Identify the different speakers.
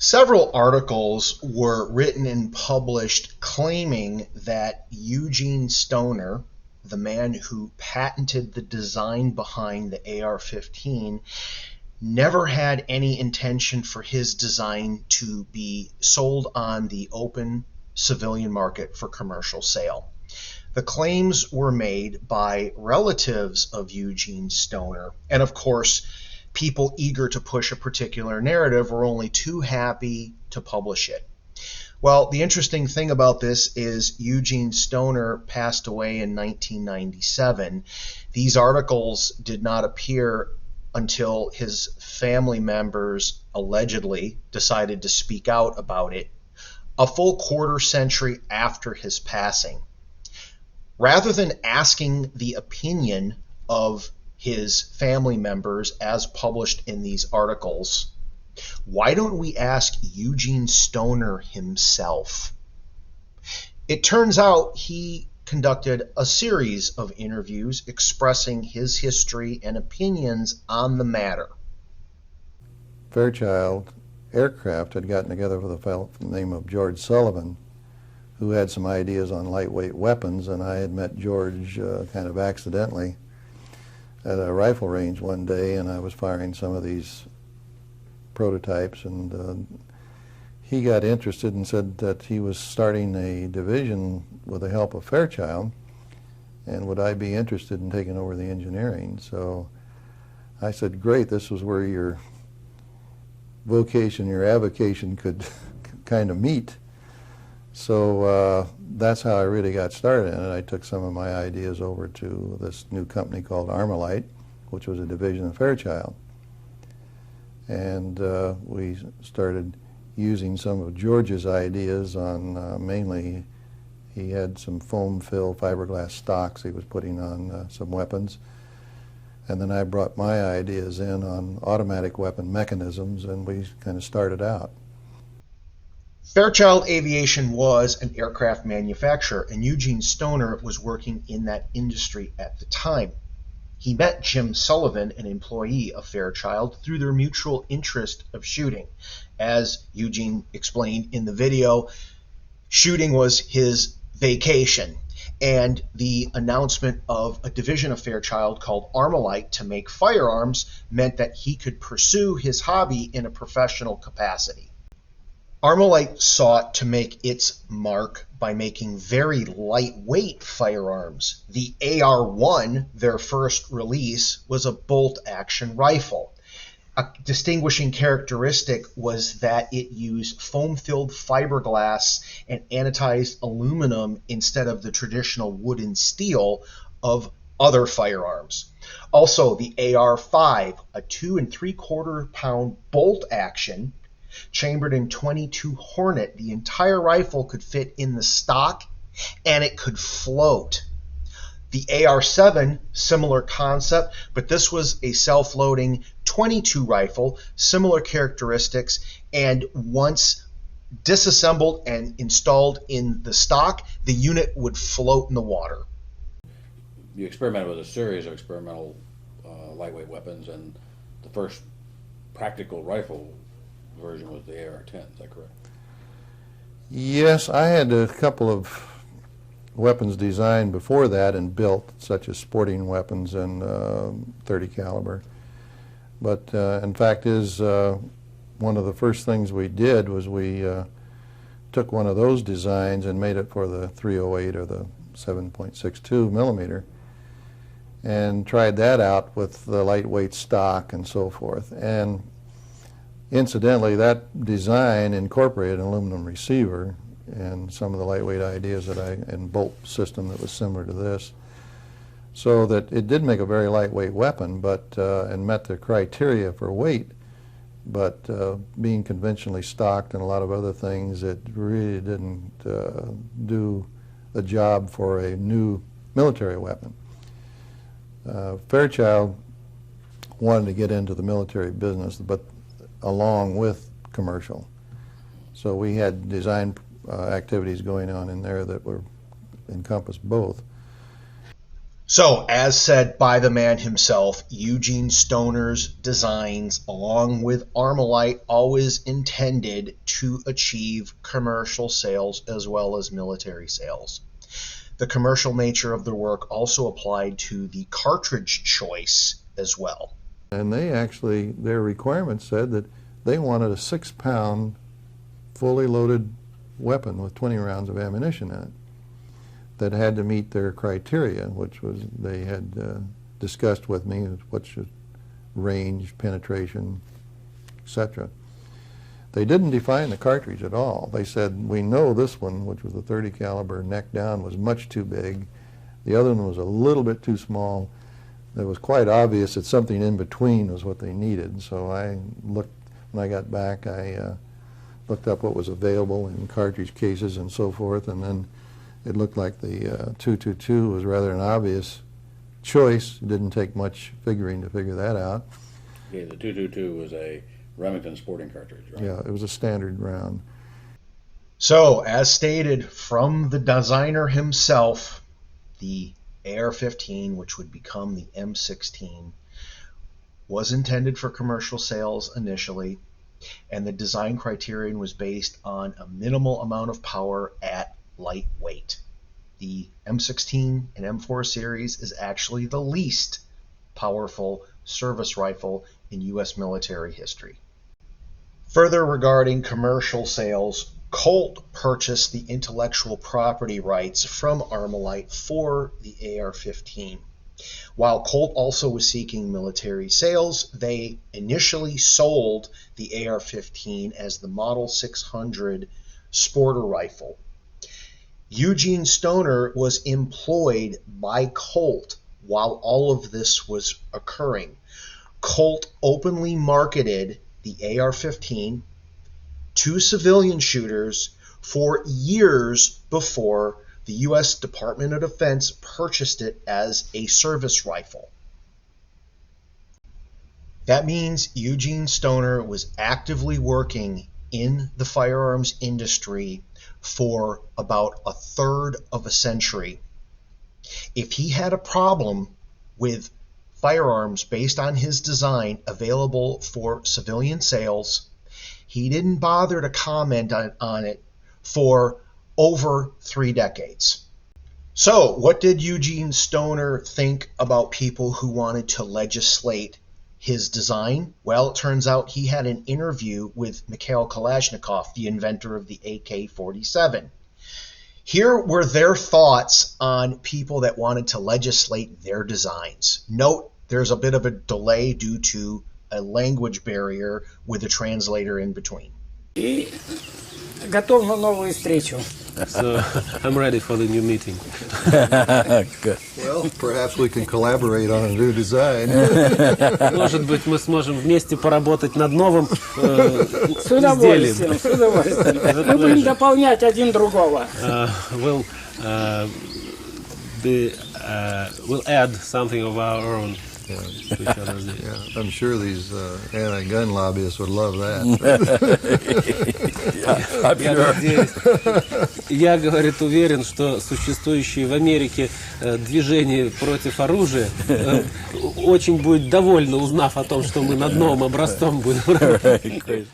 Speaker 1: Several articles were written and published claiming that Eugene Stoner, the man who patented the design behind the AR-15, never had any intention for his design to be sold on the open civilian market for commercial sale. The claims were made by relatives of Eugene Stoner, and of course, people eager to push a particular narrative were only too happy to publish it. Well, the interesting thing about this is Eugene Stoner passed away in 1997. These articles did not appear until his family members allegedly decided to speak out about it a full quarter century after his passing. Rather than asking the opinion of his family members as published in these articles, why don't we ask Eugene Stoner himself? It turns out he conducted a series of interviews expressing his history and opinions on the matter.
Speaker 2: Fairchild Aircraft had gotten together with a fellow by the name of George Sullivan, who had some ideas on lightweight weapons, and I had met George kind of accidentally at a rifle range one day, and I was firing some of these prototypes, and he got interested and said that he was starting a division with the help of Fairchild, and would I be interested in taking over the engineering. So I said, great, this was where your vocation, your avocation could kind of meet. So that's how I really got started, and I took some of my ideas over to this new company called ArmaLite, which was a division of Fairchild. And we started using some of George's ideas on mainly, he had some foam fill fiberglass stocks he was putting on some weapons. And then I brought my ideas in on automatic weapon mechanisms, and we kind of started out.
Speaker 1: Fairchild Aviation was an aircraft manufacturer, and Eugene Stoner was working in that industry at the time. He met Jim Sullivan, an employee of Fairchild, through their mutual interest of shooting. As Eugene explained in the video, shooting was his vacation, and the announcement of a division of Fairchild called ArmaLite to make firearms meant that he could pursue his hobby in a professional capacity. ArmaLite sought to make its mark by making very lightweight firearms. The AR-1, their first release, was a bolt-action rifle. A distinguishing characteristic was that it used foam-filled fiberglass and anodized aluminum instead of the traditional wood and steel of other firearms. Also, the AR-5, a 2 3/4 pound bolt action, chambered in .22 Hornet. The entire rifle could fit in the stock, and it could float. The AR-7, similar concept, but this was a self-loading .22 rifle, similar characteristics, and once disassembled and installed in the stock, the unit would float in the water.
Speaker 3: You experimented with a series of experimental lightweight weapons, and the first practical rifle version was the AR-10, is that correct?
Speaker 2: Yes, I had a couple of weapons designed before that and built, such as sporting weapons and .30 caliber. But in fact one of the first things we did was we took one of those designs and made it for the 308 or the 7.62 millimeter and tried that out with the lightweight stock and so forth. And incidentally, that design incorporated an aluminum receiver and some of the lightweight ideas and bolt system that was similar to this, so that it did make a very lightweight weapon, but and met the criteria for weight. But being conventionally stocked and a lot of other things, it really didn't do the job for a new military weapon. Fairchild wanted to get into the military business, but along with commercial. So we had design activities going on in there that were encompassed both.
Speaker 1: So, as said by the man himself, Eugene Stoner's designs, along with ArmaLite, always intended to achieve commercial sales as well as military sales. The commercial nature of the work also applied to the cartridge choice as well.
Speaker 2: And they actually, their requirements said that they wanted a 6-pound fully loaded weapon with 20 rounds of ammunition in it that had to meet their criteria, which was they had discussed with me, what's your range, penetration, etc. They didn't define the cartridge at all. They said, we know this one, which was a 30 caliber neck down, was much too big. The other one was a little bit too small. It was quite obvious that something in between was what they needed. So I looked, when I got back, I looked up what was available in cartridge cases and so forth, and then it looked like the 222 was rather an obvious choice. It didn't take much figuring to figure that out.
Speaker 3: Yeah, the 222 was a Remington sporting cartridge, right?
Speaker 2: Yeah, it was a standard round.
Speaker 1: So, as stated from the designer himself, the AR-15, which would become the M16, was intended for commercial sales initially, and the design criterion was based on a minimal amount of power at lightweight. The M16 and M4 series is actually the least powerful service rifle in U.S. military history. Further regarding commercial sales, Colt purchased the intellectual property rights from ArmaLite for the AR-15. While Colt also was seeking military sales, they initially sold the AR-15 as the Model 600 sporter rifle. Eugene Stoner was employed by Colt while all of this was occurring. Colt openly marketed the AR-15 to civilian shooters for years before the U.S. Department of Defense purchased it as a service rifle. That means Eugene Stoner was actively working in the firearms industry for about a third of a century. If he had a problem with firearms based on his design available for civilian sales, he didn't bother to comment on it for over 3 decades. So, what did Eugene Stoner think about people who wanted to legislate his design? Well, it turns out he had an interview with Mikhail Kalashnikov, the inventor of the AK-47. Here were their thoughts on people that wanted to legislate their designs. Note, there's a bit of a delay due to a language barrier with a translator in between.
Speaker 4: И готов на новую встречу.
Speaker 5: So I'm ready for the new meeting.
Speaker 4: Good.
Speaker 2: Well, perhaps we can collaborate on a new design.
Speaker 5: Может быть, мы сможем вместе поработать над новым
Speaker 4: С удовольствием,
Speaker 5: изделием.
Speaker 4: с удовольствием. Мы будем дополнять один другого.
Speaker 5: We'll add something of our own to each other's.
Speaker 2: Yeah, I'm sure these anti-gun lobbyists would love that.
Speaker 5: Я, говорит, уверен, что существующие в Америке движение против оружия очень будет довольно, узнав о том, что мы над новым образцом будем работать.